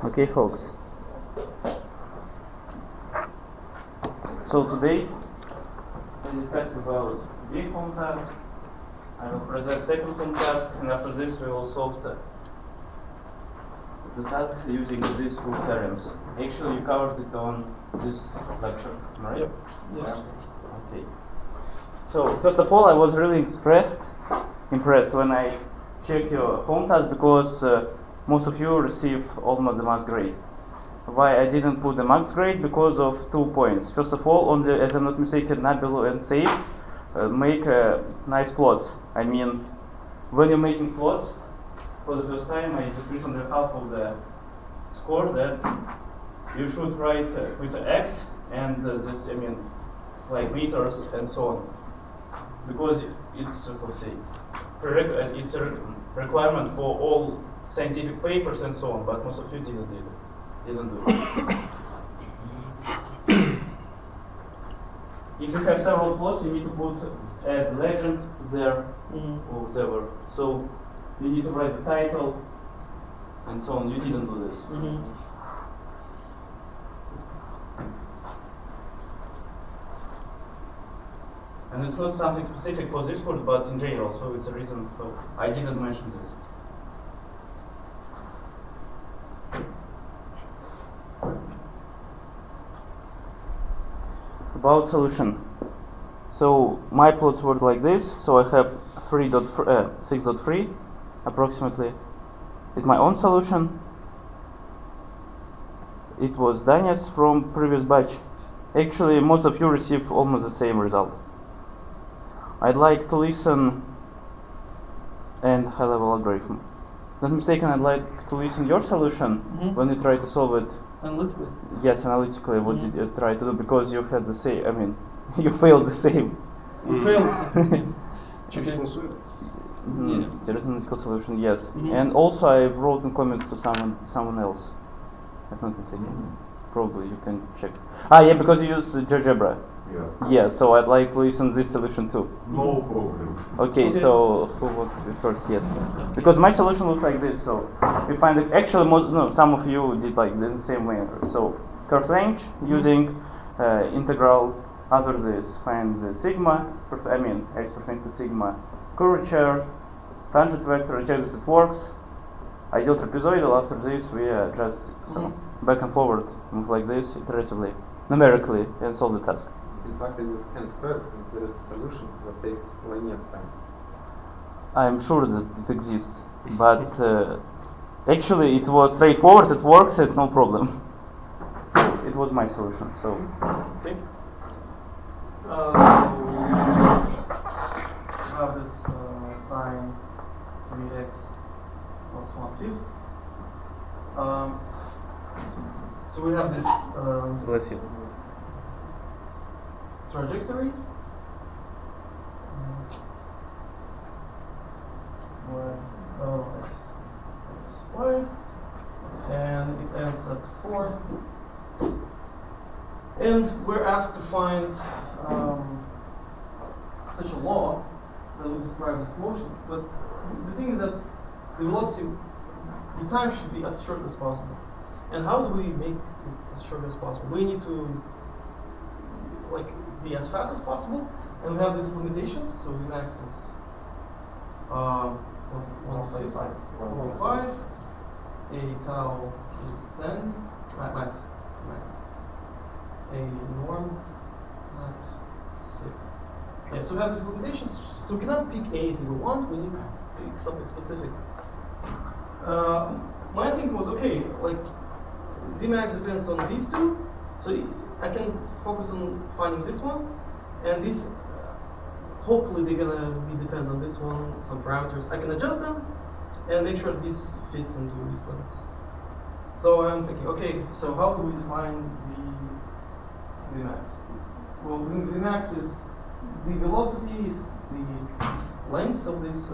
Okay, folks. So today we're discussing about big home task. I will present second home task, and after this we will solve the task using these two theorems. Actually, you covered it on this lecture, right? Yep. Yes. Okay. So first of all, I was really impressed when I checked your home task because most of you receive almost the max grade. Why I didn't put the max grade? Because of 2 points. First of all, only, as I'm not mistaken, Nabilu and Saif make nice plots. I mean, when you're making plots for the first time, I just on the half of the score that you should write with the X and this, I mean, like meters and so on. Because it's, let's say, it's a requirement for all scientific papers and so on, but most of you didn't do it. If you have several plots, you need to add legend there or whatever. So you need to write the title and so on. You didn't do this. And it's not something specific for this course, but in general, so it's a reason, so I didn't mention this. About solution. So my plots work like this. So I have 6.3 approximately. It's my own solution. It was Daniel's from previous batch. Actually, most of you receive almost the same result. I'd like to listen and high-level algorithm. Not mistaken, I'd like to listen your solution when you try to solve it. Analytically? Yes, analytically. What did you try to do? Because you had the same. I mean, you failed the same. You failed. There is an analytical solution. Yes, and also I wrote in comments to someone else. I'm not mistaken. Probably you can check. Yeah, because you use GeoGebra. Yeah, so I'd like to listen this solution too. No problem. Okay, so who wants to be first? Yes, because my solution looks like this. So we find that actually some of you did like the same way. So curve range using integral. After this, find the sigma. I mean x pertaining to sigma curvature, tangent vector. Check if it works. Ideal trapezoidal. After this, we just back and forward move like this iteratively, numerically, and solve the task. In fact, it is n-squared, and there is a solution that takes linear time. I'm sure that it exists, but actually it was straightforward, it works, and no problem. So it was my solution, so. Okay. So we have this sine 3x plus 1/5. So we have this Bless you. trajectory x, y, and it ends at 4. And we're asked to find such a law that will describe this motion. But the thing is that the velocity, the time should be as short as possible. And how do we make it as short as possible? We need to be as fast as possible, and we have these limitations. So Vmax is 1.5, a tau is 10, max, a norm max 6. Yeah, so we have these limitations. So we cannot pick anything we want. We need to pick something specific. My thinking was Vmax depends on these two, so I can focus on finding this one, and this, hopefully they're gonna be dependent on this one, some parameters. I can adjust them, and make sure this fits into these limits. So I'm thinking, okay, so how do we define the Vmax? Well, Vmax is, the velocity is the length of this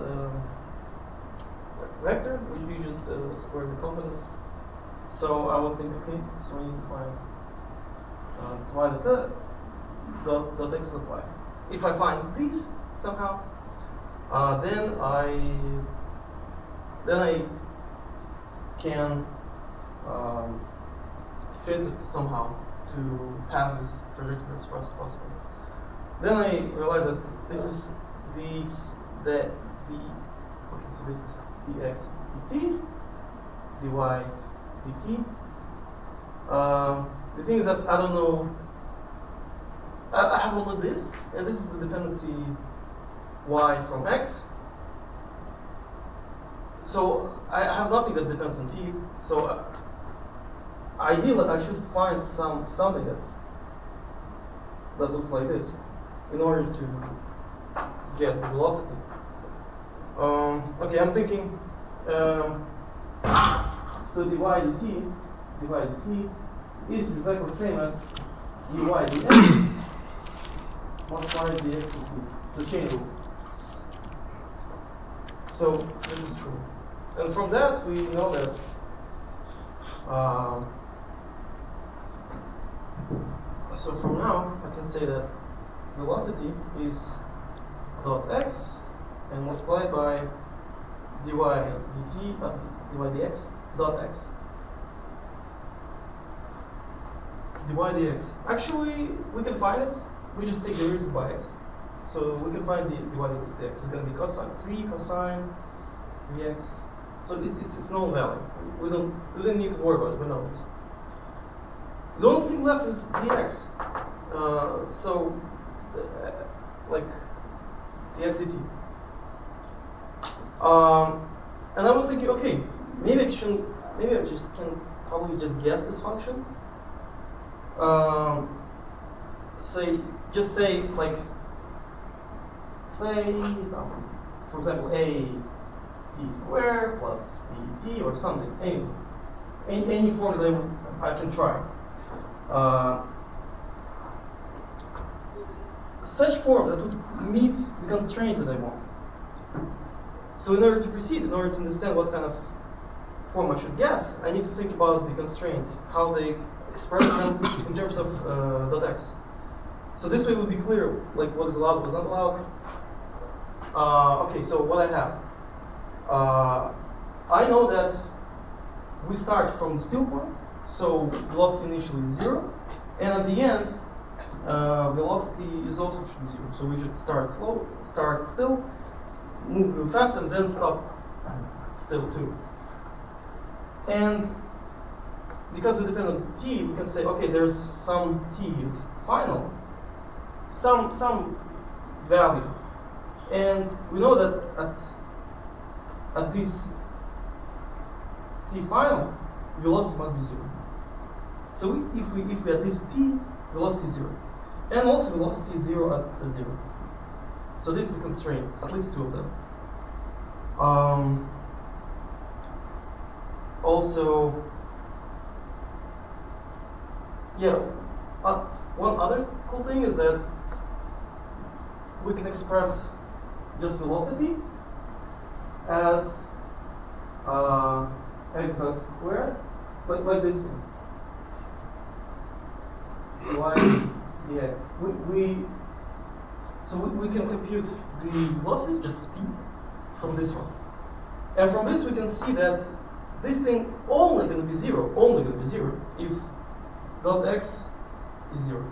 vector, which we just square the components. So I will think, okay, so we need to find dot x dot y. If I find these somehow, then I can fit it somehow to pass this trajectory as fast as possible. Then I realized that this is okay, so this is dx dt, dy dt. The thing is that I don't know, I have only this, and this is the dependency y from x. So I have nothing that depends on t. So ideally, I should find something that looks like this in order to get the velocity. Okay, I'm thinking. So dy dt is exactly the same as dy dx multiplied dx dt. So chain rule. So this is true. And from that, we know that so from now, I can say that velocity is dot x and multiplied by dy dt, dy dx dot x. Dy dx. Actually, we can find it. We just take the derivative by x. So we can find the dy dx. It's going to be cosine 3 cosine 3x. So it's known value. We don't need to worry about it. We know it. The only thing left is dx. Like dx dt. And I was thinking, okay, maybe I just can probably just guess this function. Say for example, a t squared plus b t or something, anything, any form that I can try. Such form that would meet the constraints that I want. So in order to proceed, in order to understand what kind of form I should guess, I need to think about the constraints, how they express them in terms of dot x. So this way it would be clear, like what is allowed, what is not allowed. Okay, so what I have. I know that we start from the still point, so velocity initially is 0, and at the end, velocity is also should be 0. So we should start slow, start still, move real fast, and then stop still too. And because we depend on t, we can say, okay, there's some t final, some value, and we know that at this t final, velocity must be 0. So if we at this t, velocity is 0, and also velocity is 0 at 0. So this is a constraint, at least 2 of them. Also, yeah, one other cool thing is that we can express just velocity as x dot squared, like this thing. Y dx. So we can compute the velocity, just speed, from this one. And from this we can see that this thing only going to be 0, if dot x is 0.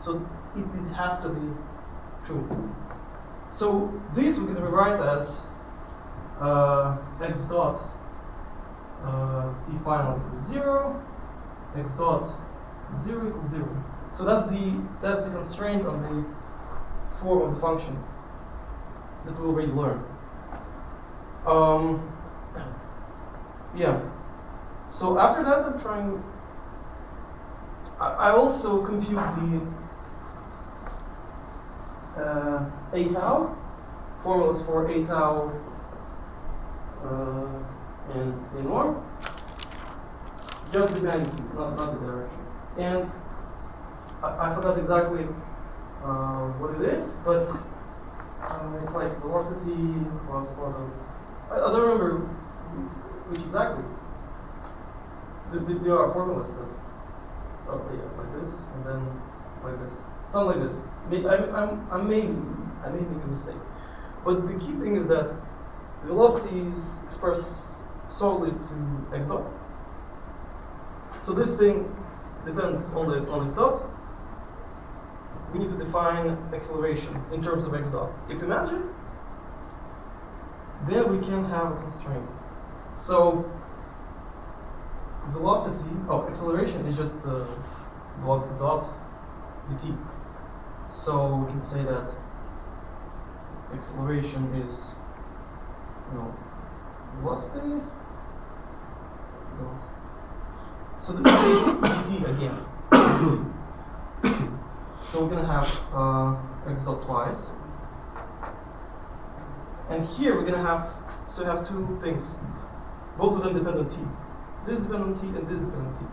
So it has to be true. So this we can rewrite as x dot t final equals 0, x dot 0 equals 0. So that's the constraint on the form of the function that we already learned. Yeah. So after that, I'm trying. I also compute the a tau formulas for a tau and a norm. Just the magnitude, not the direction. And I forgot exactly what it is, but it's like velocity plus product. I don't remember which exactly. There are formulas that like this, and then like this, something like this. I may make a mistake, but the key thing is that velocity is expressed solely to x dot, So this thing depends on x dot. We need to define acceleration in terms of x dot. If we match it, then we can have a constraint. So acceleration is just velocity dot dt. So we can say that acceleration is velocity dot. So this is dt again. So we're gonna have x dot twice, and here we're gonna have we have two things. Both of them depend on t. This depends on t and this depends on t.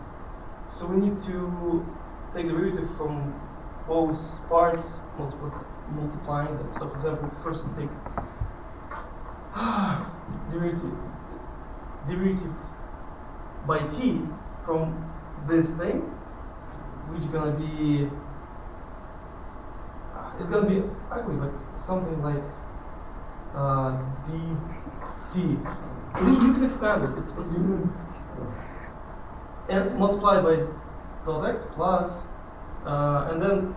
So we need to take the derivative from both parts, multiplying them. So for example, first we take derivative by t from this thing, which is gonna be it's gonna be ugly, but something like dt. You can expand it. It's possible. And multiply by dot x plus, and then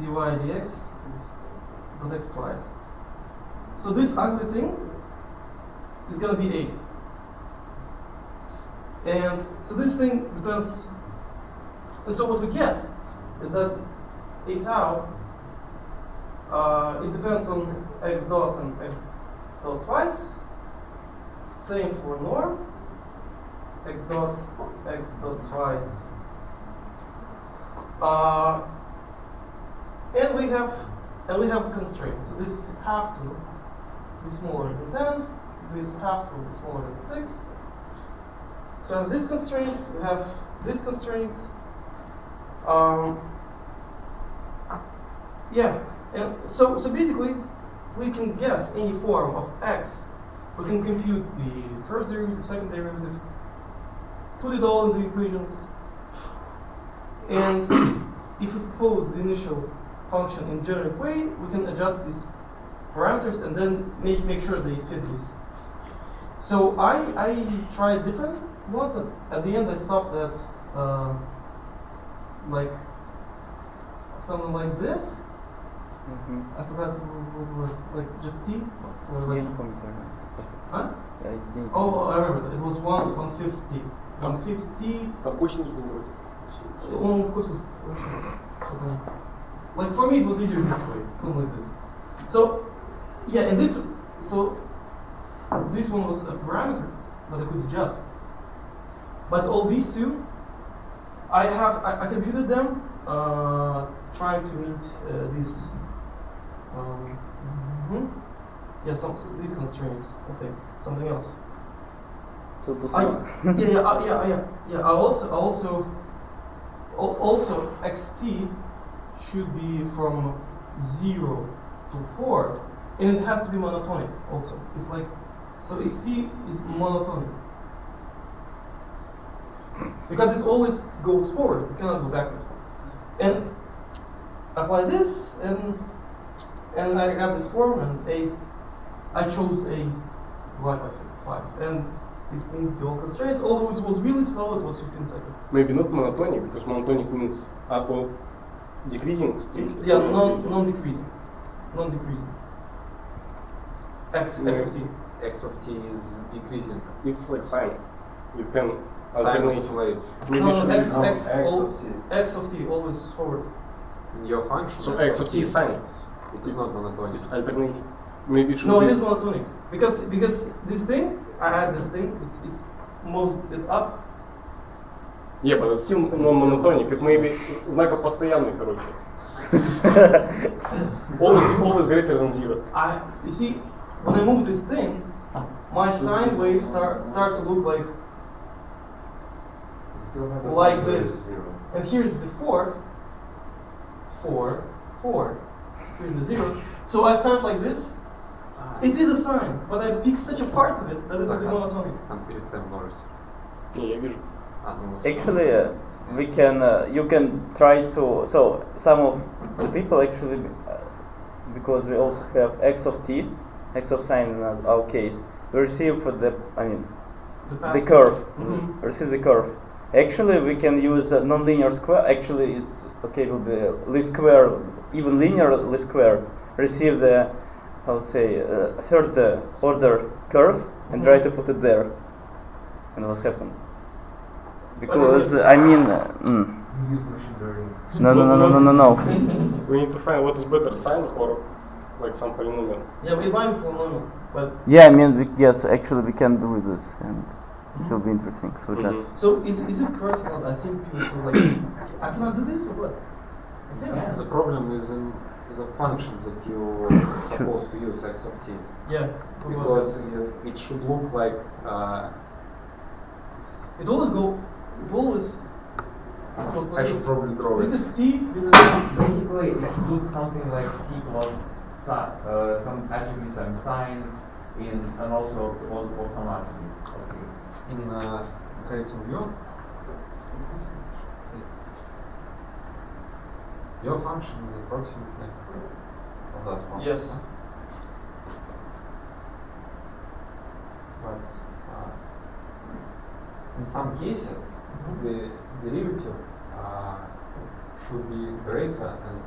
dy dx dot x twice. So this ugly thing is gonna be a. And so this thing depends. And so what we get is that a tau. It depends on x dot and x dot twice. Same for norm. X dot twice. And we have a constraint. So this have to be smaller than 10. This have to be smaller than 6. So I have this constraint. We have this constraint. Yeah. And so basically, we can guess any form of x. We can compute the first derivative, second derivative, put it all in the equations, and if we propose the initial function in generic way, we can adjust these parameters and then make sure they fit this. So I tried different ones, and at the end I stopped at like something like this. I forgot what it was, like just t? Or like, huh? Oh, I remember. It was 150. 150. Of course. Like for me, it was easier this way, something like this. So, yeah, and this one was a parameter that I could adjust. But all these two, I computed them, trying to meet these. Yeah, these constraints. I think something else. So to yeah. Also xt should be from 0 to 4, and it has to be monotonic. Also, it's like so xt is monotonic because it always goes forward. It cannot go backward. And apply this and I got this form, and I chose a y by 5, and it moved the all constraints. Although it was really slow, it was 15 seconds. Maybe not monotonic, because monotonic means all decreasing streak. Yeah, non-decreasing. X of t. X of t is decreasing. It's like sine. You can Sine alternate. oscillates. Maybe No, should x be x of t always forward. In your function, so x of t is sine. it is not monotonic. It's alternating. Maybe it should No, be. it is monotonic because this thing, I had this thing. It's moved it up. Yeah, but it's still non-monotonic. It may be знаков постоянный, короче. always greater than 0. You see, when I move this thing, my sine waves start to look like this. And here's the 4. Here's the 0. So I start like this. It is a sine, but I pick such a part of it that is monotonic. Не, я вижу. Actually, we can you can try to. So some of the people actually, because we also have x of t, x of sine in our case, we receive the path. the curve. Mhm. Receive the curve. Actually, we can use a nonlinear square. Actually, it's okay. Will be least square, even linear least square. Receive the, how to say, third order curve and try to put it there. And what happened? Because I mean, Use machine learning. no. We need to find what is better, sine or like some polynomial. Yeah, we like polynomial, but Yeah, I mean, yes. Actually, we can do this, and it will be interesting. So just. so is it correct? Or I think so like I cannot do this or what? I Yeah, can. the problem is in the functions that you're supposed to use x of t. Yeah. Because it should look like It always go. It always. goes like I should probably draw this it. is t. This is Basically, it should look something like t plus some attribute times sine in and also some attribute. Okay. In creating view. Your function is approximately of that one. yes. But in some cases, the derivative should be greater and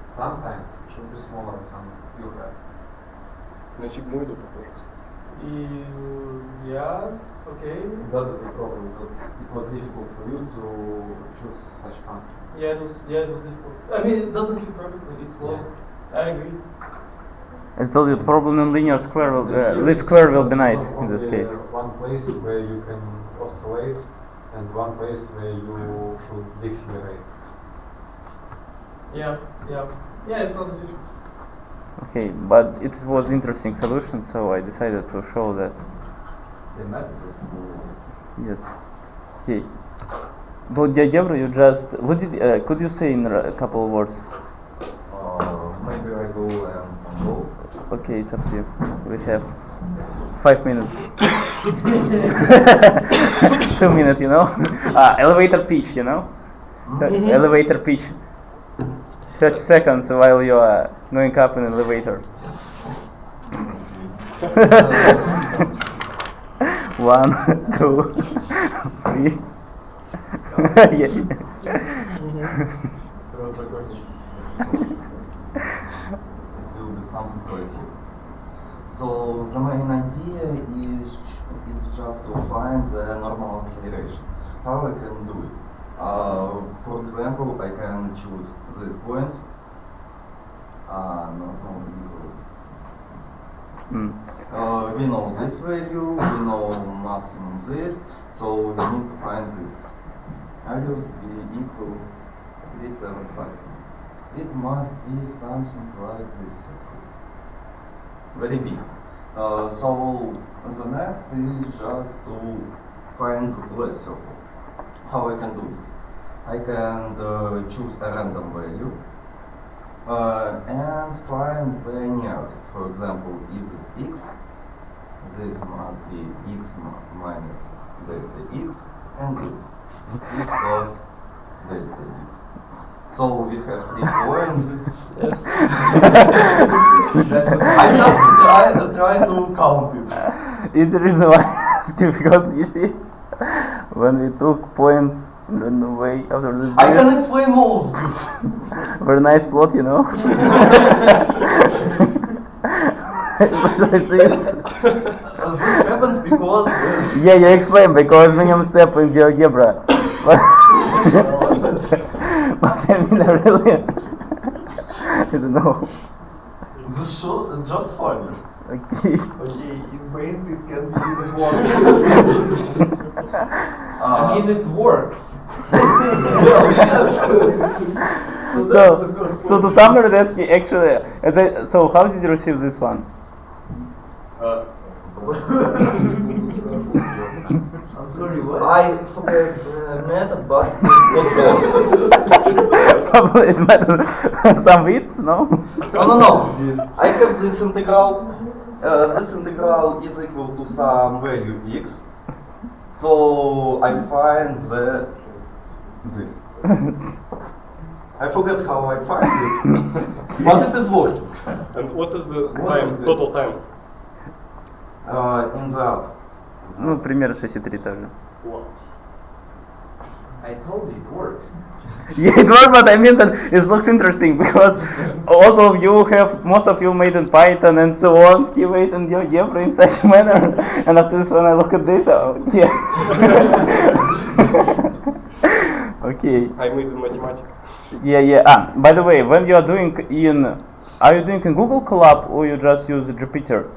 sometimes it should be smaller than you have. На сигму иду похоже. Yes. Okay. That is the problem. That it was difficult for you to choose such function. Yeah, it was. Yeah, it was difficult. I mean, it doesn't fit perfectly. It's slow. I agree. As told you, the problem in linear square will But here least it's square will be only nice in this case. One place where you can oscillate and one place where you should decelerate. Yeah. It's not efficient. Okay, but it was interesting solution, so I decided to show that. The method is cool. Yes. Okay. About GeoGebra, you just could you say in a couple of words? Maybe I go and some go. Okay, it's up to you. We have 5 minutes. 2 minutes, you know. Elevator pitch, you know. Elevator pitch. 30 seconds while you are going up in an elevator. 1, 2, 3. Yeah. It will be something creative. So the main idea is just to find the normal acceleration. How I can do it? For example, I can choose this point. No equals. We know this value, we know maximum this, so we need to find this. Values be equal 375. It must be something like this circle. Very big. So the next is just to find the less circle. How I can do this? I can choose a random value and find the nearest. For example, if this x, this must be x minus delta x, and this x plus delta x. So we have 3 points. I just try to count it. It's the reason why I asked you, because you see, when we took points in the way after this, I can explain all of this. very nice plot, you know. It was like this. This happens because Yeah, you explain, because minimum step in GeoGebra. But I mean, I really, I don't know. this show is just funny. Okay. Okay, in paint it can be even worse. I mean, it works. Yes. So to summarize that, actually, so how did you receive this one? I'm sorry, what? I forget the method, but it was Probably it matters. Some bits, no? No. I have this integral. This integral is equal to some value x. So I find this. I forget how I find it, but it is working. And what is the What time, is it? total time? In the app. Ну, примерно 6,3 тоже. Wow. I told you it works. Yeah, it works, but I mean that it looks interesting because all of you have, most of you made in Python and so on. He made in GeoGebra in such a manner, and after this, when I look at this, yeah. Okay. I made in mathematics. Yeah. By the way, when you are doing are you doing in Google Colab or you just use Jupyter?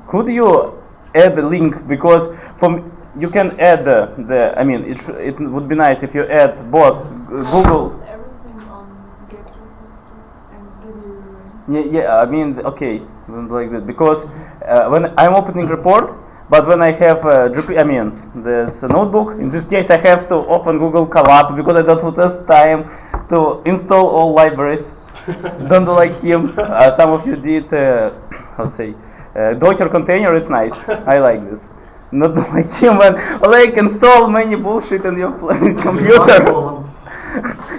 Could you add a link, because you can add I mean it would be nice if you add both Google. Post everything on Get repository and give you. Yeah. I mean, okay, like this, because when I'm opening report, but when I have there's a notebook. In this case, I have to open Google Colab because I don't have time to install all libraries. Don't do like him. Some of you did. Let's say. Docker container is nice. I like this. Not like him, but like install many bullshit in your computer.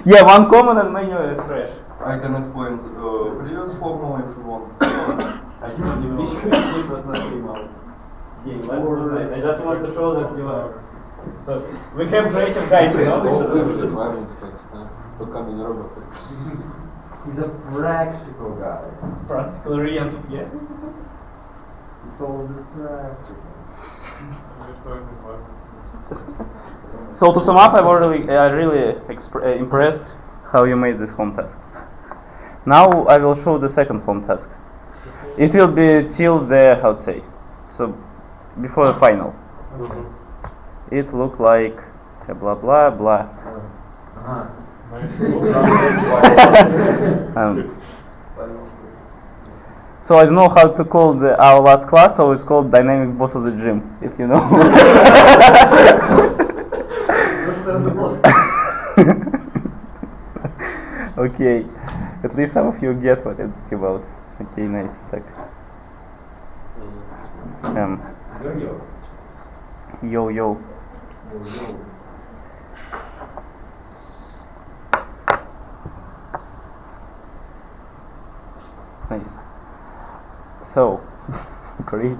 Yeah, one common and many trash. I can explain the previous formula if you want. I just want to show that you are. So we have creative guys, you know. He's a practical guy. Practical oriented, yeah. It's all the practical. So to sum up, I was really impressed how you made this home task. Now I will show the second home task. It will be till the, how to say, so before the final. It look like blah blah blah. So I don't know how to call our last class, so it's called Dynamics Boss of the Gym, if you know. Okay, at least some of you get what it's about. Okay, nice. Yo. Nice. So, great.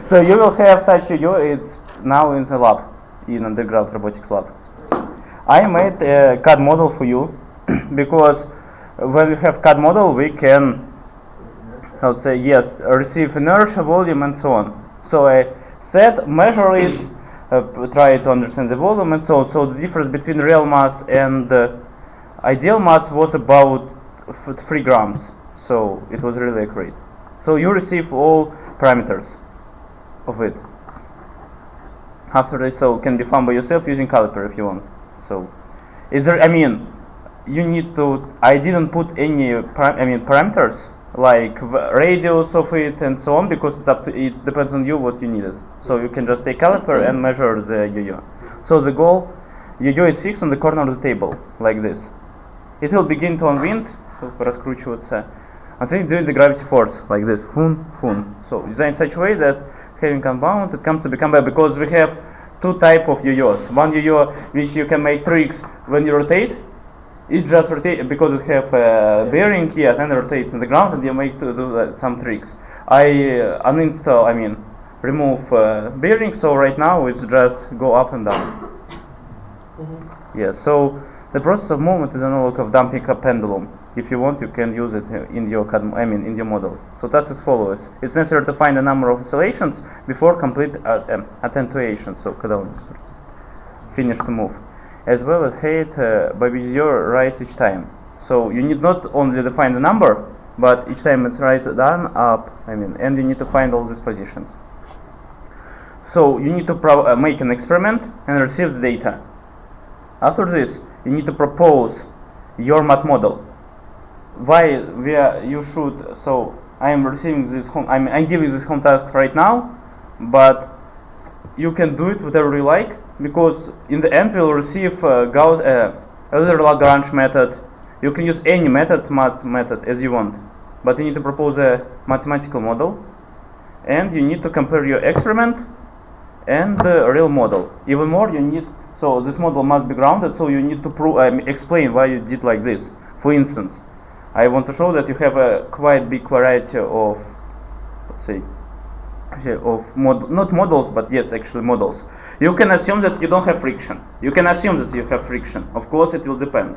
So you will have such a it's now in the lab, in underground robotics lab. I made a CAD model for you because when we have CAD model, we can, I would say, yes, receive inertia, volume, and so on. So I said, measure it, try to understand the volume, and so on. So the difference between real mass and ideal mass was about 3 grams. So it was really accurate. So you receive all parameters of it. After this, so can be found by yourself using caliper if you want. So, you need to. I didn't put any parameters like radius of it and so on because it's up to it depends on you what you needed. So you can just take caliper and measure the yo-yo. So the goal, yo-yo is fixed on the corner of the table like this. It will begin to unwind, so раскручиваться, until you do the gravity force like this, fun. So design in such a way that having unbound, it comes to become better because we have 2 types of yo-yos. One yo-yo which you can make tricks when you rotate. It just rotates because it have a bearing here and rotates in the ground, and you make to do some tricks. I uninstall, remove bearing, so right now it's just go up and down. Yeah, so the process of movement is analog of damping a pendulum. If you want, you can use it in your in your model. So task is follows. It's necessary to find a number of oscillations before complete attenuation. So когда он finish the move, as well as height by which you rise each time. So you need not only define the number, but each time it's rise down, up. And you need to find all these positions. So you need to make an experiment and receive the data. After this, you need to propose your math model. You should. So I am receiving this home. I'm giving this home task right now, but you can do it whatever you like because in the end we'll receive Euler-Lagrange method. You can use any math method as you want, but you need to propose a mathematical model, and you need to compare your experiment and the real model. Even more, you need. So this model must be grounded. So you need to explain why you did like this. For instance, I want to show that you have a quite big variety of, let's say, not models, but yes, actually models. You can assume that you don't have friction. You can assume that you have friction. Of course, it will depend.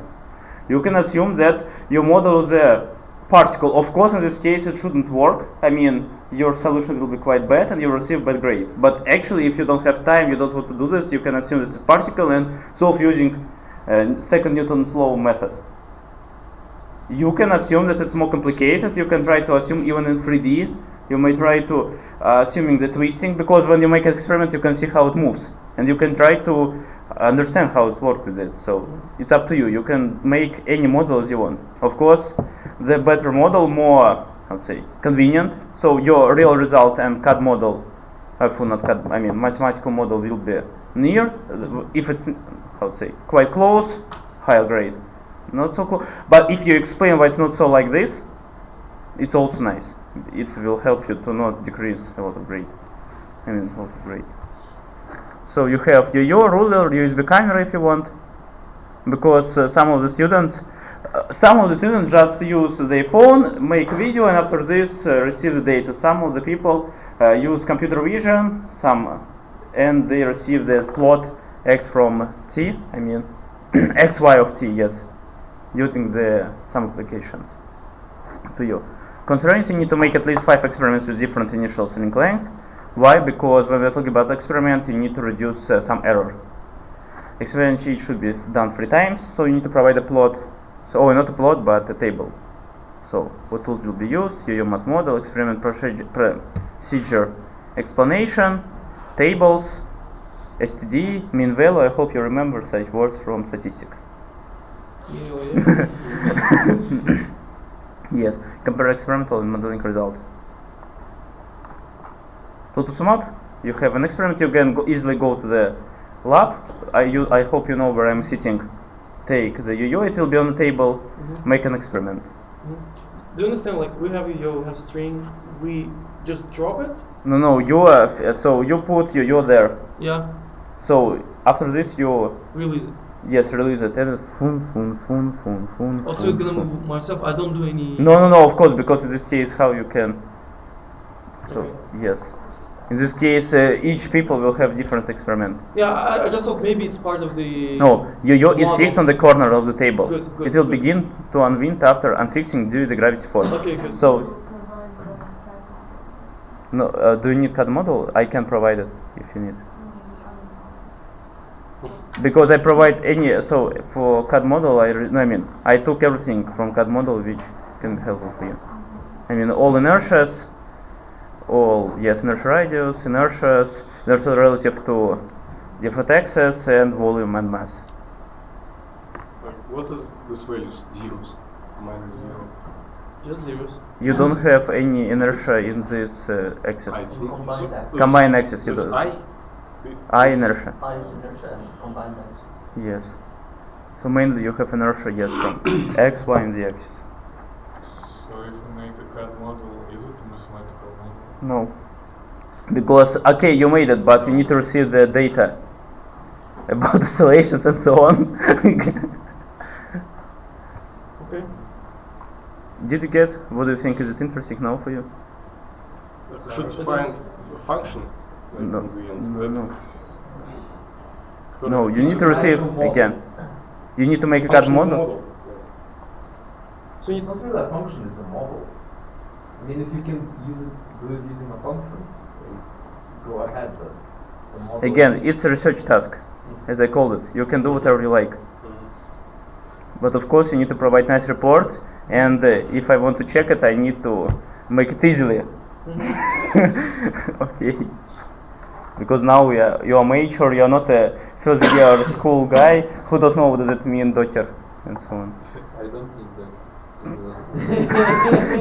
You can assume that your model is a particle. Of course, in this case, it shouldn't work. I mean, your solution will be quite bad and you receive bad grade. But actually, if you don't have time, you don't want to do this, you can assume this is particle and solve using second Newton's law method. You can assume that it's more complicated. You can try to assume even in 3D. You may try to assuming the twisting, because when you make an experiment, you can see how it moves, and you can try to understand how it works with it. So it's up to you. You can make any model as you want. Of course, the better model, more, let's say, convenient. So your real result and CAD model, mathematical model will be near. If it's, how to say, quite close, higher grade. Not so close. But if you explain why it's not so like this, it's also nice. It will help you to not decrease a lot of grade. So you have your ruler, USB camera if you want, because some of the students just use their phone, make video, and after this receive the data. Some of the people use computer vision, and they receive the plot x from t, xy of t, yes, using some applications to you. Considering you need to make at least 5 experiments with different initial link length. Why? Because when we're talking about experiment, you need to reduce some error. Experiment sheet should be done 3 times, so you need to provide a plot. So, not a plot, but a table. So, what tools will be used? Your math model, experiment procedure, explanation, tables, STD, mean value. I hope you remember such words from statistics. Yes, compare experimental and modeling result. So to sum up, you have an experiment, you can easily go to the lab. I hope you know where I'm sitting. Take the UU, it will be on the table, make an experiment. Do you understand, like, we have UU, have string, we just drop it? No, so you put UU there. Yeah. So after this you Release it. Yes, release it. And fun. Also, it's gonna move myself. I don't do any. No, of course, because in this case, how you can. So Okay. yes, in this case, each people will have different experiment. Yeah, I just thought maybe it's part of the. No, UU is model. fixed on the corner of the table. Good, It will good. begin to unwind after unfixing due to the gravity force. Okay, good. So, do you need CAD model? I can provide it if you need. Because I provide any, so for CAD model, I took everything from CAD model which can be helpful for you. All inertias, inertia radius, inertia relative to different axes and volume and mass. Like, what is this values? Zeros, -0. Just zeros. You don't have any inertia in this axis. It's Combined axis, you This don't. I Inertia. I is inertia and combined x. Yes. So mainly you have inertia, yes, from x, y, and the axis. So if you make a CAD model, is it a mathematical model? No. Because, okay, you made it, but you need to receive the data about oscillations and so on. Okay. Did you get? What do you think? Is it interesting now for you? should find a function. Like No. in the end. No, you need to receive again. You need to make a CAD Function is a model. So you It's not really a function, it's a model. If you can do it using a function, go ahead, but the model. Again, it's a research task, as I called it. You can do whatever you like. But of course, you need to provide nice report, and if I want to check it, I need to make it easily. Okay. Because now you are mature, you are not a first year school guy who don't know what does it mean Docker and so on. I don't need that.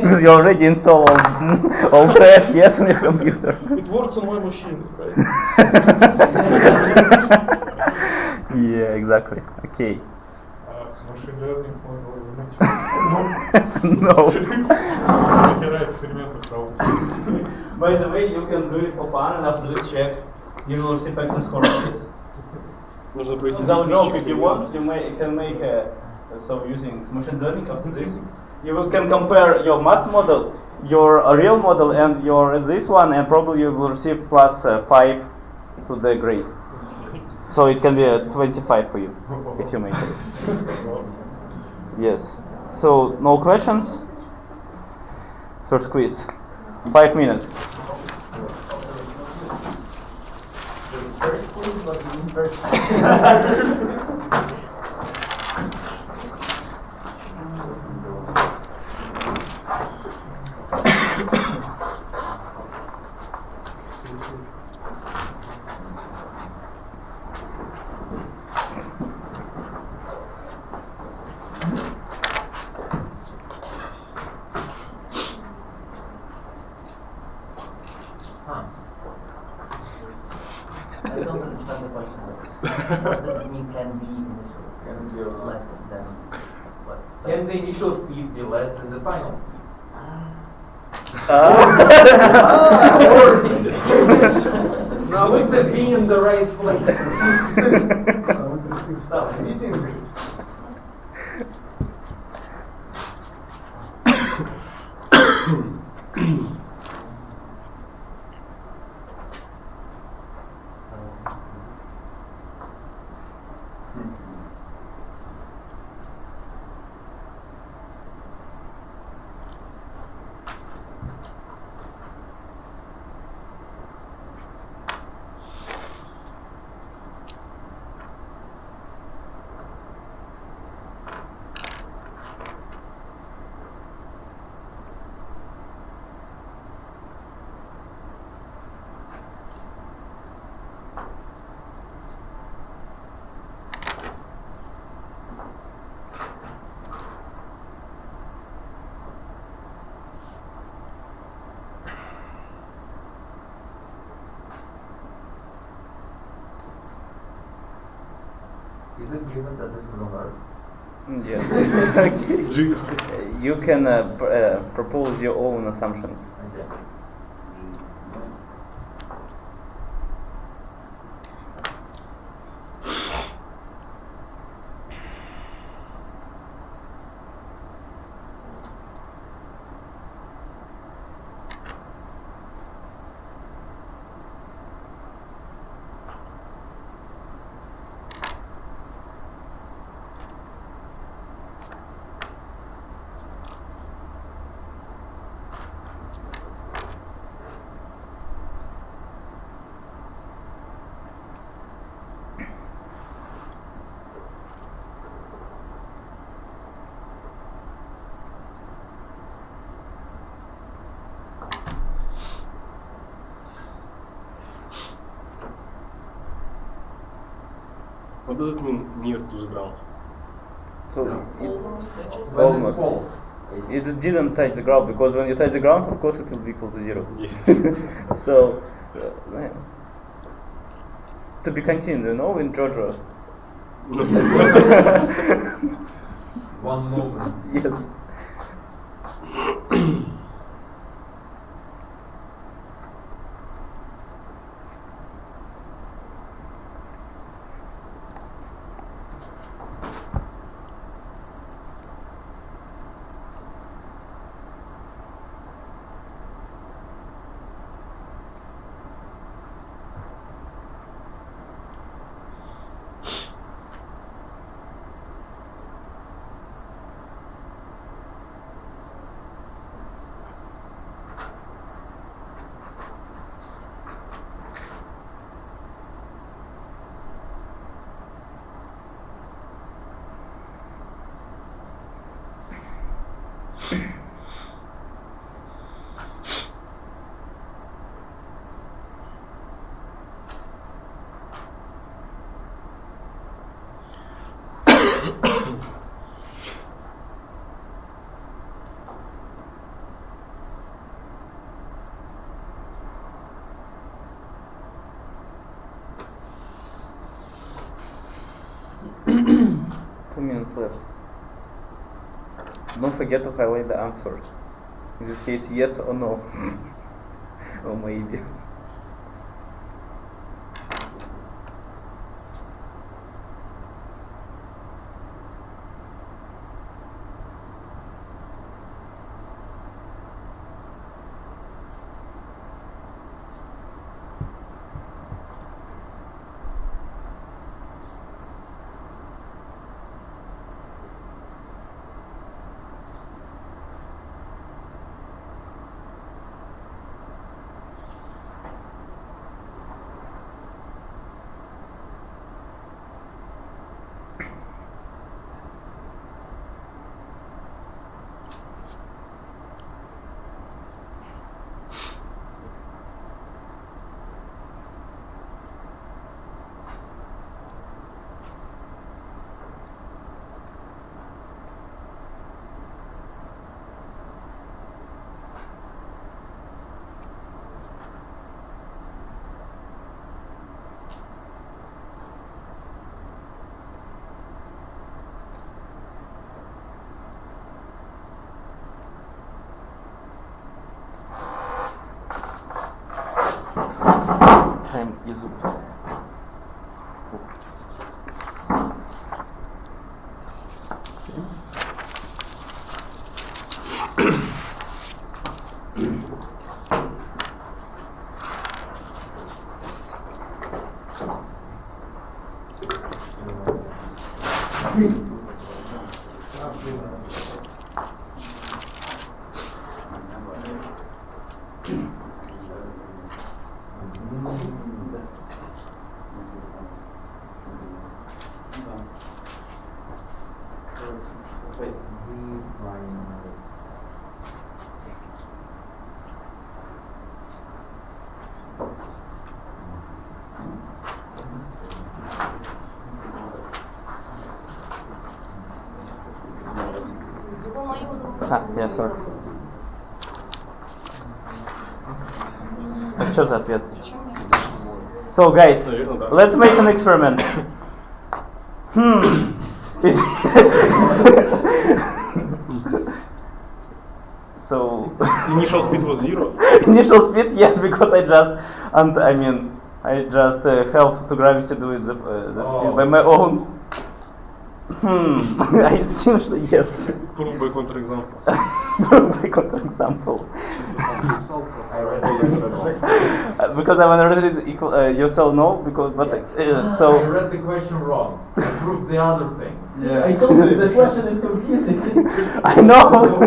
Because you already install all trash, yes, on your computer. it works on my machine, right? Yeah, exactly. Okay. Machine learning model is not No. Нахера экспериментов проводить? By the way, you can do it for fun, and after this check, you will receive access corrections. Нужно пройти Without joke, технический if you эксперимент. want, you can make so using machine learning after this, you can compare your math model your real model and your this one, and probably you will receive plus 5 to the grade. So it can be a 25 for you if you make it. Yes. So no questions? First quiz. 5 minutes. First quiz, but you mean first. I don't understand the question. What does it mean can be initial? Can be Less than what? Can the initial speed be less than the final speed? Now Would it be in the right place? Some interesting stuff. Eating. Is it given that this is on Earth? Yes. You can propose your own assumptions. Okay. What does it mean near to the ground? So No. Almost. When Almost. it falls. it didn't touch the ground, because when you touch the ground, of course, it will be equal to 0. Yes. So, to be continued, in Georgia. One moment. Yes. Two minutes left. Don't forget to highlight the answers. In this case, yes or no. Or maybe. Решаем и зуб. Yes, sir. Так что за ответ? So guys, let's make an experiment. So Initial speed was 0. initial speed, yes, because I just help to gravity do it the speed by my own. It seems yes. Prove by counterexample. Prove by counterexample. I read the Because I want to read equal, you so no because but I so read the question wrong. I proved the other things. Yeah, I told you the question is confusing. I know.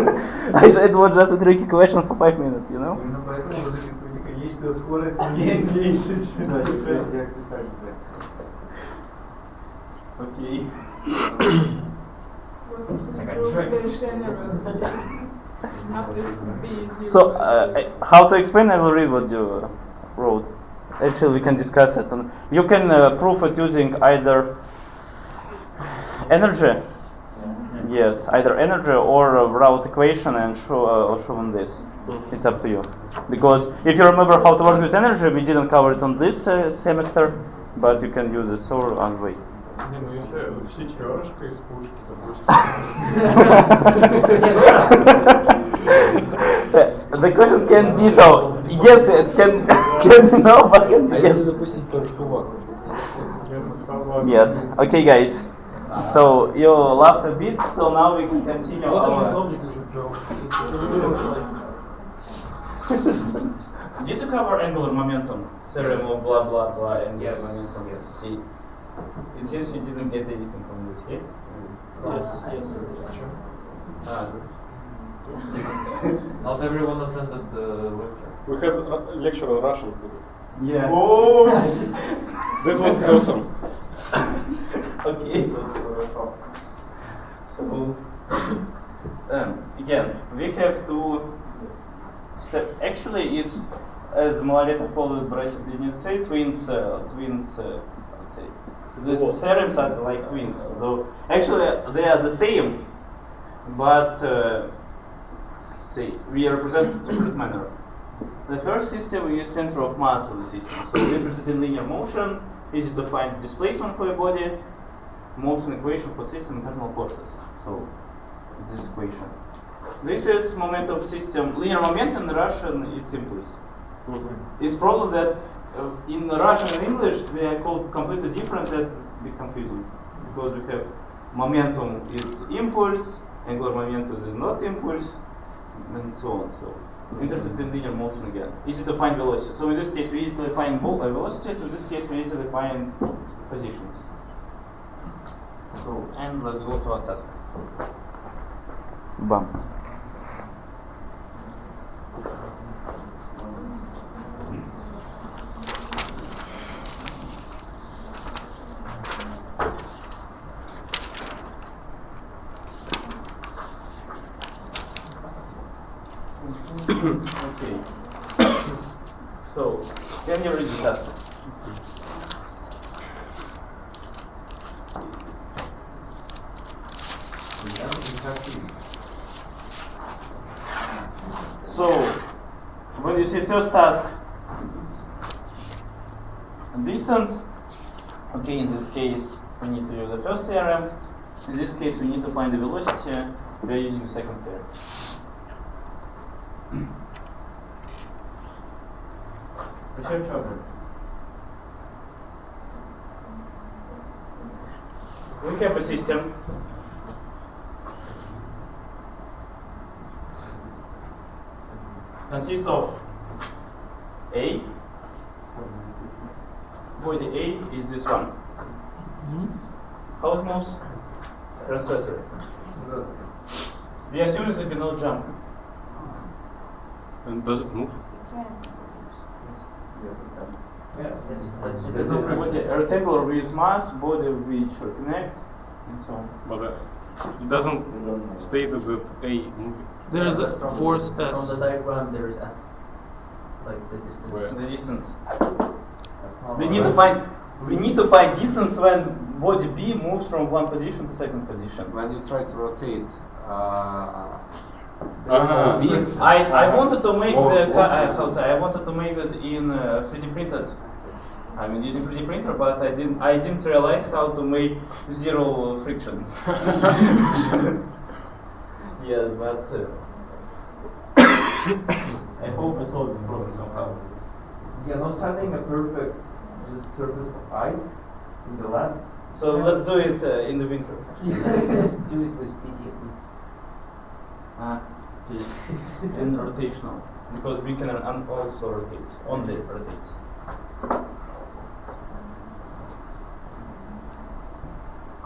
It was just a tricky question for 5 minutes, you know. Именно поэтому вот эти свои конечная скорость не меньше, чем Okay. So how to explain? I will read what you wrote. Actually, we can discuss it. And you can prove it using either energy. Yes, either energy or route equation and shown this. It's up to you. Because if you remember how to work with energy, we didn't cover it on this semester, but you can use it so on way. Не, ну если четверочка из пушки, допустим. The question can be so. Yes, it can be no, but can be yes. допустим, парочку вакуум. Yes. Okay, guys. So you laughed a bit. So now we can continue our. Did you cover angular momentum? Theorem of blah blah blah angular momentum. Yes. See, it seems you didn't get anything from this, yeah? Yes. Ah, good. Not everyone attended the lecture. We had a lecture on Russian. Yeah. Oh. That was awesome. Okay. So again, we have to. Actually, it's as Malaretov called it, братья-близнецы, twins. Let's say these theorems are like twins. Though actually they are the same, but say we represent in different manner. The first system we use center of mass of the system. So we're interested in linear motion. Easy to find displacement for a body, motion equation for system internal forces. So this equation. This is momentum of system. Linear momentum in Russian it's impulse. It's problem that in Russian and English they are called completely different. That it's a bit confusing because we have momentum is impulse, angular momentum is not impulse, and so on. So interested in linear motion again. Easy to find velocity. So in this case we easily find velocities. In this case we easily find positions. So and let's go to our task. Bam. Okay. So, can you read the task? So, when you see first task, distance, okay, in this case we need to use the first theorem. In this case we need to find the velocity. We are using the second theorem. Research order. we have a system consists of A. Body A is this one. How it moves? Translator. We assume it cannot jump. And does it move? There's no body, a rectangle with mass, body which connect, and so on. But it doesn't state that A moving. There is a force From the S. diagram, there is S. Like the distance. Where? The distance. We need to find distance when body B moves from one position to second position. When you try to rotate, I wanted to make Or- I wanted to make that in 3D printed. I mean using 3D printer, but I didn't realize how to make zero friction. Yeah, but I hope we solve this problem somehow. Yeah, not having a perfect just surface of ice in the lab. So let's do it in the winter. Do it with PTFE. And rotational, because we can also rotate, only rotate.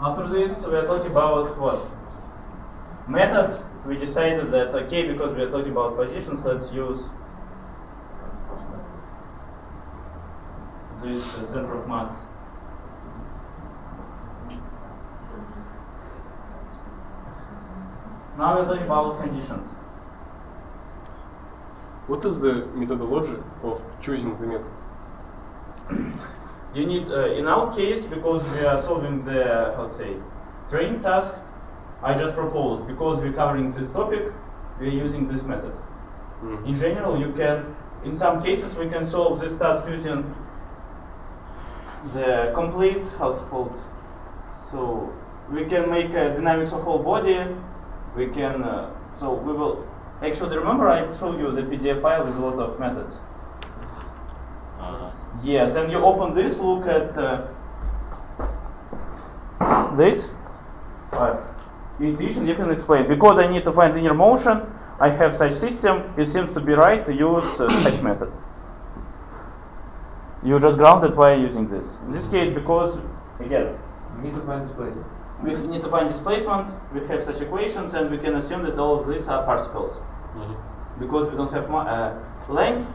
After this, we are talking about what? Method. We decided that okay, because we are talking about positions, let's use this center of mass. Now we are talking about conditions. What is the methodology of choosing the method? You need, in our case, because we are solving the, training task, I just proposed, because we're covering this topic, we're using this method. In general, you can, in some cases, we can solve this task using the complete, how it's called, so we can make dynamics of whole body, we can, so we will, actually remember I showed you the PDF file with a lot of methods. Yes, and you open this, look at this. In addition, you can explain. Because I need to find linear motion, I have such system, it seems to be right to use such method. You just grounded why using this. In this case, because, again, We need to find displacement. we need to find displacement, we have such equations, and we can assume that all of these are particles. Because we don't have length,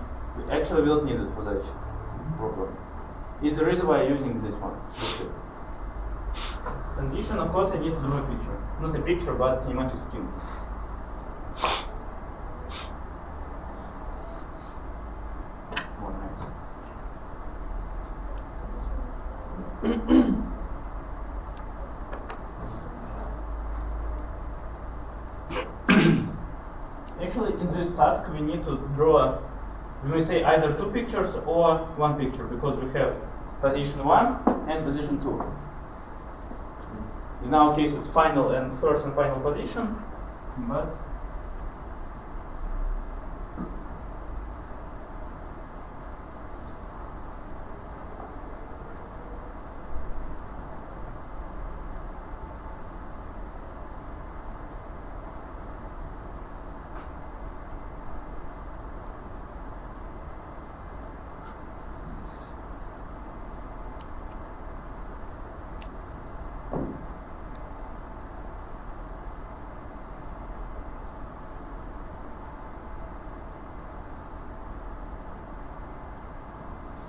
actually we don't need it for such problem. Is the reason why I'm using this one. Condition, of course, I need to draw a picture. Not a picture, but kinematic scheme. Oh, nice. Actually, in this task, we need to draw, we may say either two pictures or one picture, because we have position 1 and position 2. In our case, it's final and first and final position, but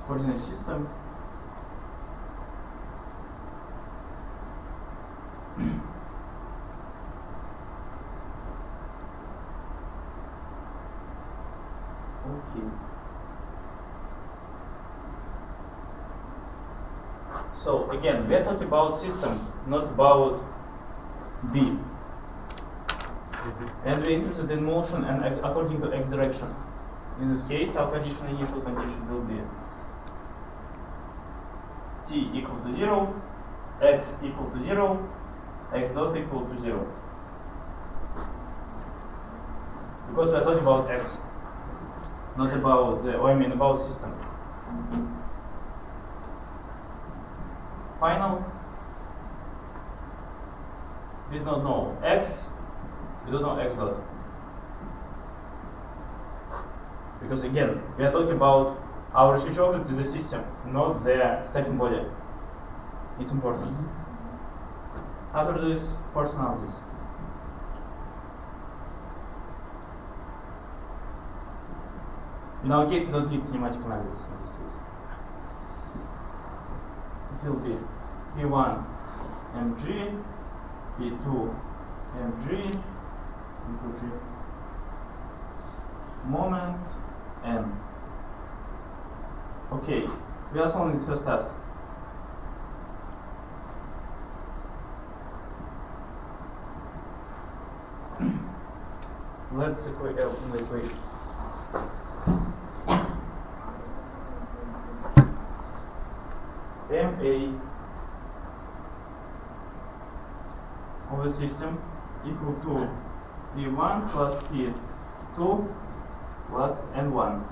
coordinate system. Okay. So again, we are talking about system, not about B. And we're interested in motion and according to x direction. In this case, our initial condition will be t equal to 0, x equal to 0, x dot equal to 0. Because we are talking about x, not about the, or I mean about system. Final. we don't know x, we don't know x dot. Because again, we are talking about our research object is a system, not the second body. It's important. After this, force analysis. In our case, we don't need kinematic analysis in this case. It will be P1 mg, P2 mg, equal G, moment, n. Okay, we are solving the first task. Let's equate the equation. MA of the system equal to P1 plus P2 plus N1.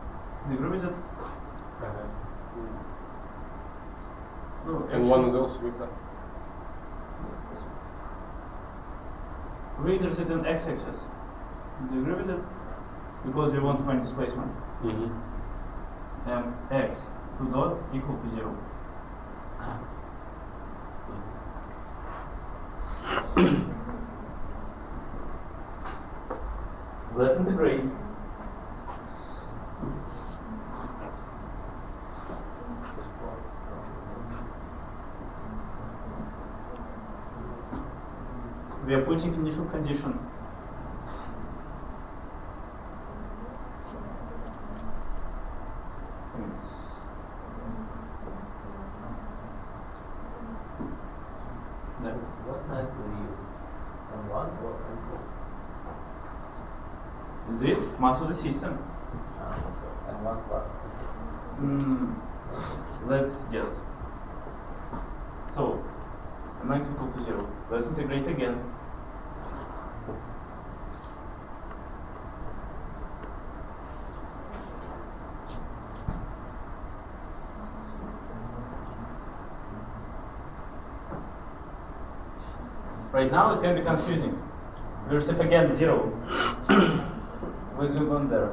Do you agree with it? No, And one is also with that. We interested in x-axis. Do you agree with it? Because we want to find displacement. X 2 dot equal to 0. Let's integrate. We are putting initial condition. What mass do we use? M1 or M2? This mass of the system. So M1 plus. Let's guess. So, Mx equal to 0. Let's integrate again. Right now it can be confusing. We receive again 0. What's going on there?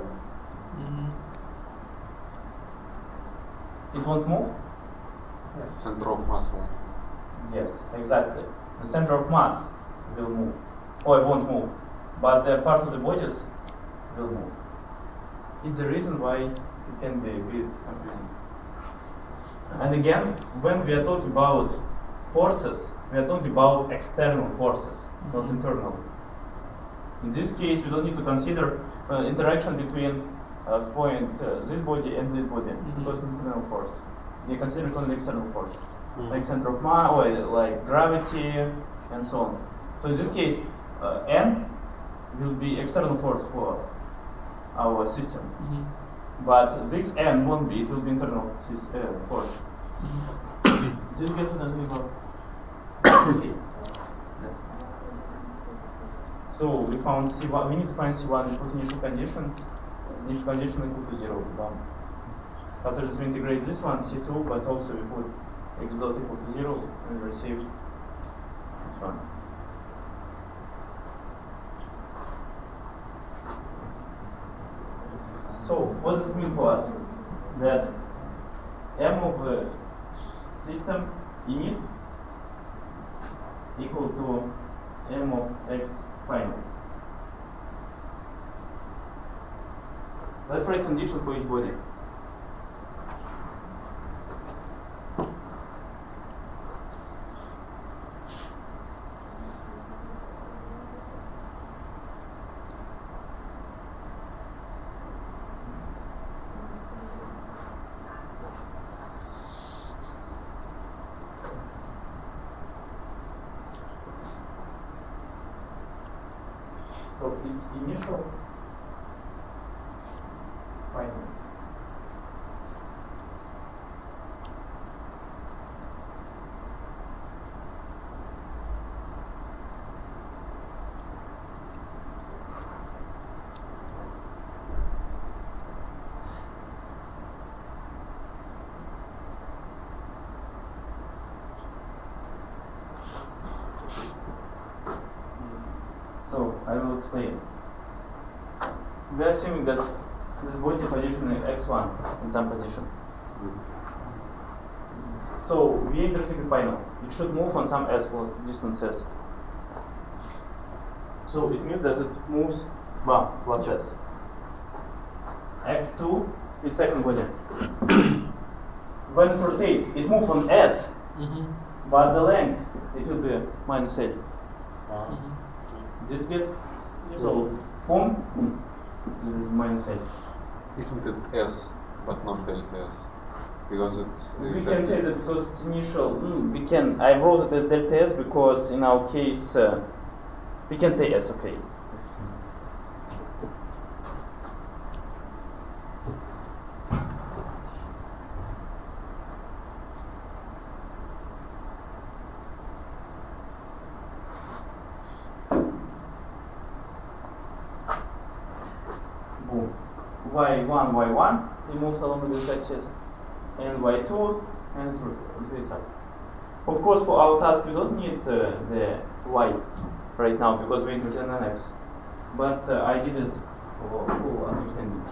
It won't move? Center of mass won't. Yes, exactly. The center of mass will move. Or it won't move. But the part of the bodies will move. It's the reason why it can be a bit confusing. And again, when we are talking about forces, we are talking about external forces, not internal. In this case, we don't need to consider interaction between this body and this body, because it's internal force. We consider only external force, like center of mass, or like gravity, and so on. So in this case, N will be external force for our system. But this N won't be, it will be internal force. Do you get what I'm talking about? Okay. So we found C1, we need to find C1, we put initial condition equal to 0, done. After this we integrate this one, C2, but also we put x dot equal to 0 and we receive this one. So what does it mean for us? That M of the system init equal to M of x final. Let's write condition for each body. So it's initial, final. So I will explain. We are assuming that this body position is x1 in some position. So we are interested in pi now. It should move on some s distance s. So it means that it moves plus s. x2 is second body. When it rotates, it moves on s, but the length it will be minus a. Did you get? So form minus a. Isn't it S but not delta S? Because it's We exact can say that distance. because it's initial. We can. I wrote it as delta s because in our case we can say s. Okay. Boom. y1, y1, we moved along this axis, and y2, and this side. Of course, for our task, we don't need the y right now because we're interested in an x. But I did it for full understanding.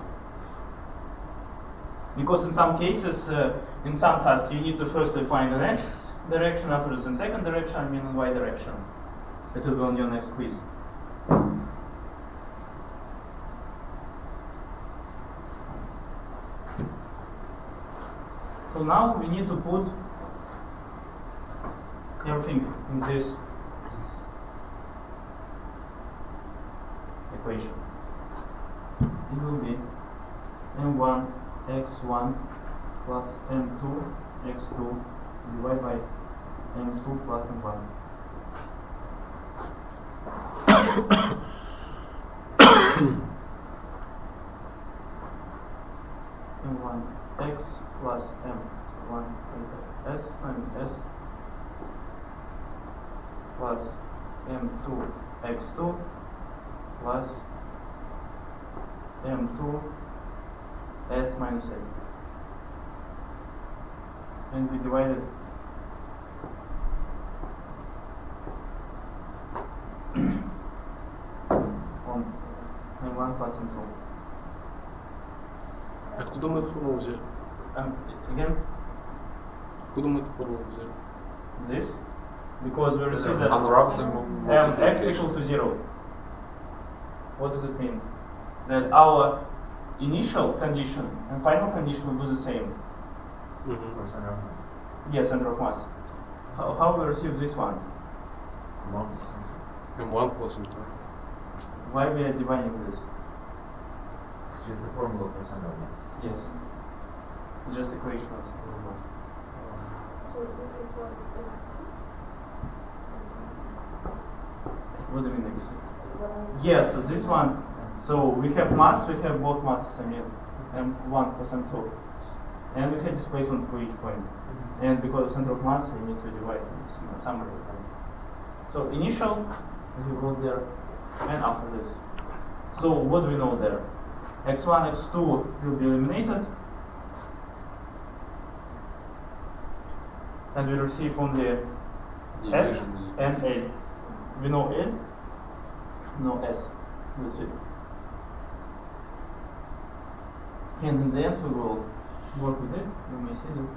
Because in some cases, in some tasks, you need to firstly find an x direction, after this in second direction, I mean in y direction. It will be on your next quiz. So now we need to put everything in this equation. It will be m1 x1 plus m2 x2 divided by m2 plus m1. m1 x plus m1 s and s plus m2 x2 plus m2 s minus a, and we divided on m1 plus m2. Откуда мы эту формулу взяли? Again, Откуда мы эту формулу взяли? this, because we received that Unwrap the x equal to 0. What does it mean? That our initial condition and final condition will do the same. For center of mass. Yes, center of mass. How we receive this one? M1 plus M2. Why we are dividing this? It's just the formula for center of mass. Yes. It's just equation of center of mass. So if it was What do you mean next? Yes, so this one. So we have mass, we have both masses, I mean, m1 plus m2. And we have displacement for each point. And because of center of mass, we need to divide the summary. So initial, as we wrote there, and after this. So what do we know there? x1, x2 will be eliminated. And we receive only s and a. We know a, no s. We'll see. And in the end, we will work with it. You may see it.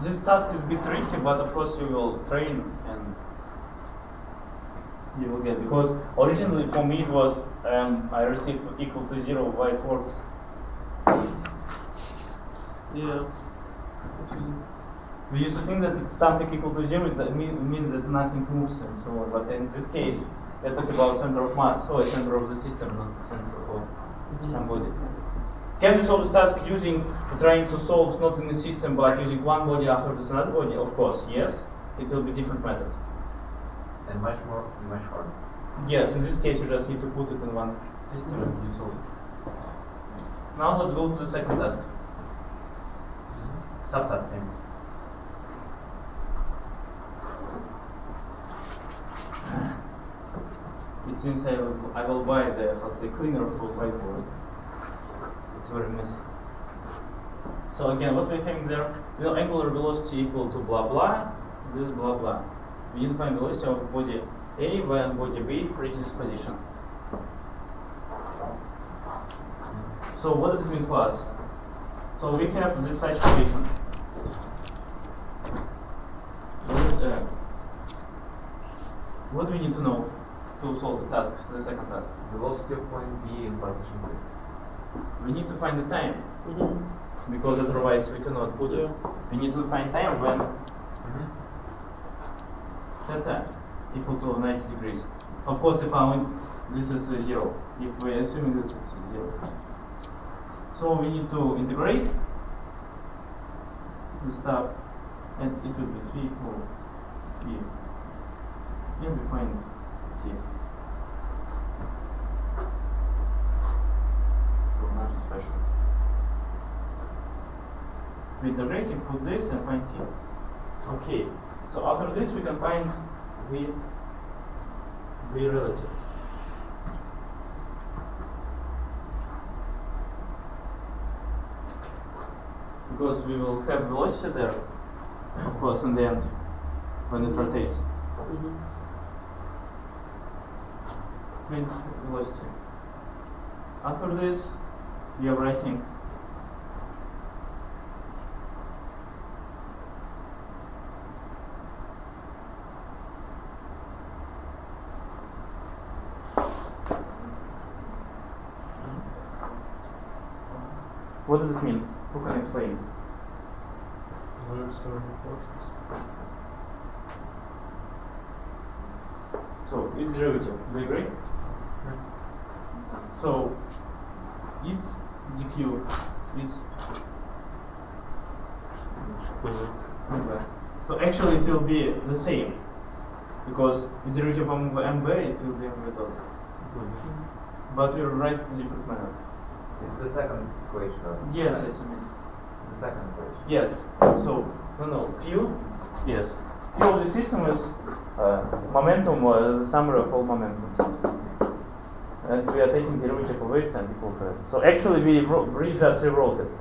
This task is a bit tricky, but of course you will train and you will get. Because originally for me it was I received equal to 0 why it works. Yeah. We used to think that it's something equal to 0, that means that nothing moves and so on. But in this case, we're talking about center of mass or center of the system, not the center of somebody. Can we solve this task using trying to solve not in the system but using one body after this another body? Of course, yes. It will be different method. And much harder. Yes, in this case you just need to put it in one system and you solve it. Now let's go to the second task. Subtask name. It seems I will buy the, let's say, cleaner for whiteboard. it's very messy. So again, what we're having there, angular velocity equal to blah blah, this blah blah. We need to find velocity of body A when body B reaches this position. So what does it mean for us? So we have this such equation. What do we need to know to solve the task, the second task? Velocity of point B in position B. We need to find the time, because otherwise we cannot put it. We need to find time when theta equal to 90 degrees. Of course, if this is 0, if we're assuming that it's 0. So we need to integrate the stuff, and it will be 3 equal P. And we find T. So nothing special. We integrate, you put this and find T. Okay. So after this we can find V relative. Because we will have velocity there, of course, in the end, when it rotates. Mean velocity. After this, we are writing what does it mean? Who can explain? So it's derivative. Do you agree? So it's dq is so actually it will be the same because it's derivative of mb, it will be mb dot. But we will write in a different manner. It's the second equation. Yes, yes, I mean. The second equation. Yes. So no, Q. Yes. Q of the system is momentum, the summary of all momentums. And we are taking derivative of it and equal to it. So actually we just rewrote it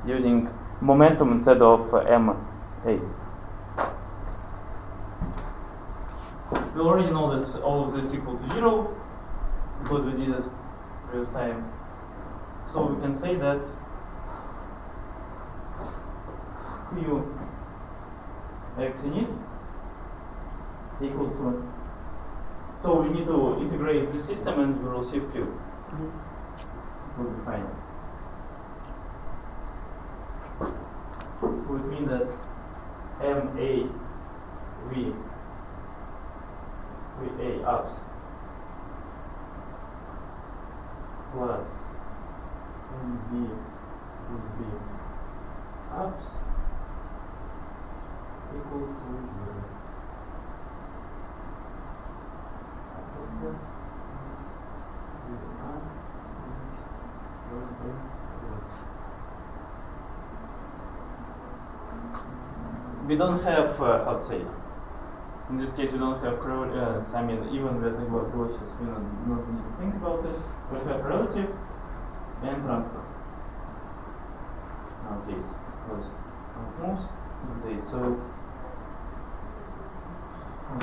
using momentum instead of ma. We already know that all of this equal to 0 because we did it previous time. So we can say that Q x init equal to. So we need to integrate the system and we will receive Q. It will be fine. It would mean that VA ups plus MB would be ups equal to 0. We don't have, how to say, in this case we don't have, I mean, even with the velocities, we don't need to think about it. We have relative and transfer. Nowadays, because it moves nowadays. So,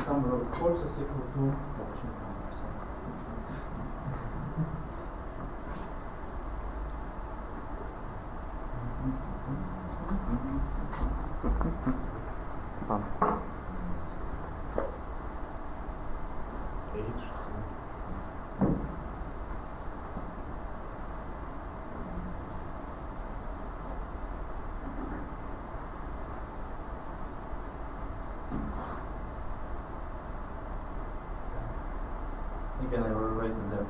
sum of forces equal to again, I will write it there.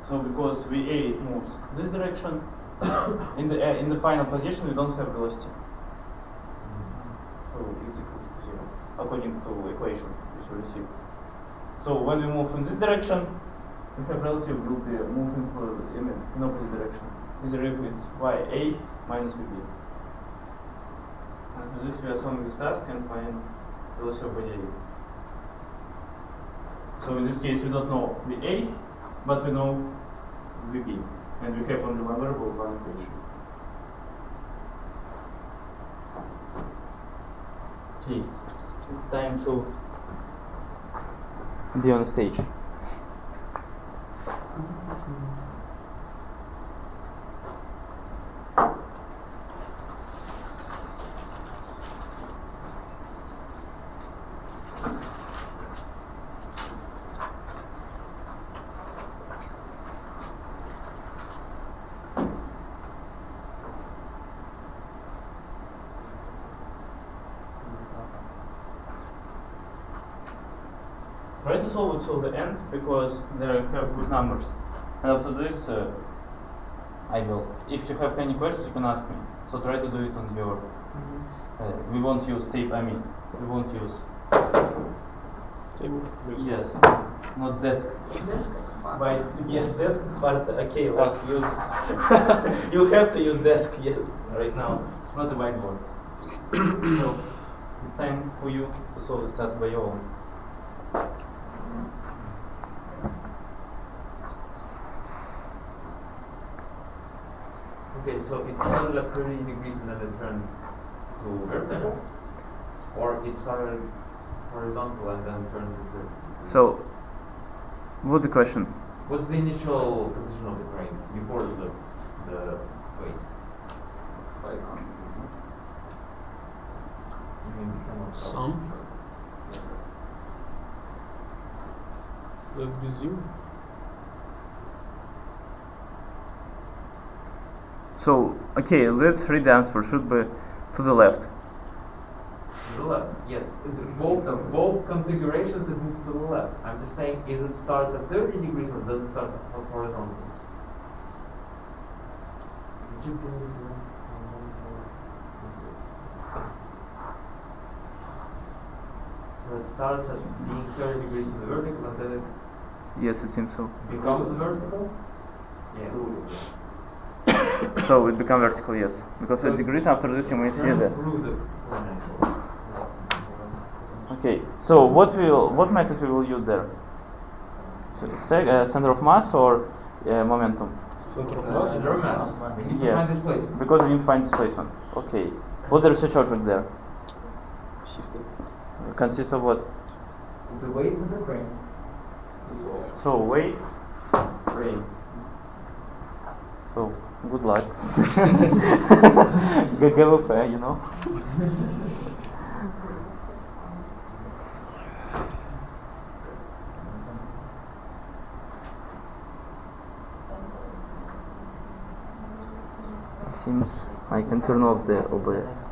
So because VA it moves this direction, in the final position we don't have velocity. So it's equal to 0 according to equation which we received. So when we move in this direction, we have relative will be moving in opposite direction. Either if it's YA minus VB. And for this we are solving this task and find velocity of VA. So in this case we don't know VA, but we know VB. And we have only one variable, one equation. Okay, it's time to be on stage. Try to solve it till the end because there have good numbers. And after this, I will. If you have any questions, you can ask me. So try to do it on your. We won't use tape. We won't use. Table. Yes, not desk. By yes, desk, but okay, let's use. You have to use desk, yes, right now, not a whiteboard. So it's time for you to solve this task by your own. Okay, so it started at 30 degrees and then it turned to vertical? Or it started horizontal and then turned to vertical? So, what's the question? What's the initial position of the crane before it lifts the weight? It's 500. You mean become a Some? Yeah, that's That'd be 0. So, okay, let's read the answer. Should be to the left. to the left. Yes, both configurations it moves to the left. I'm just saying, is it starts at 30 degrees or does it start horizontal? Would you bring it down? So it starts at being 30 degrees in the vertical and then it Yes, it seems so. becomes vertical? Yeah. So it becomes vertical, yes. Because So at degrees after this you may see that. through the triangle. Okay, so what method we will use there? Center of mass or momentum? Center of mass. Center of mass. We need to Yeah. find displacement. Because we didn't find displacement. Okay. What the research object there? System. Consists of what? The weights of the crane. So weight, rain. So good luck. GGVP, you know. Seems I can turn off the OBS.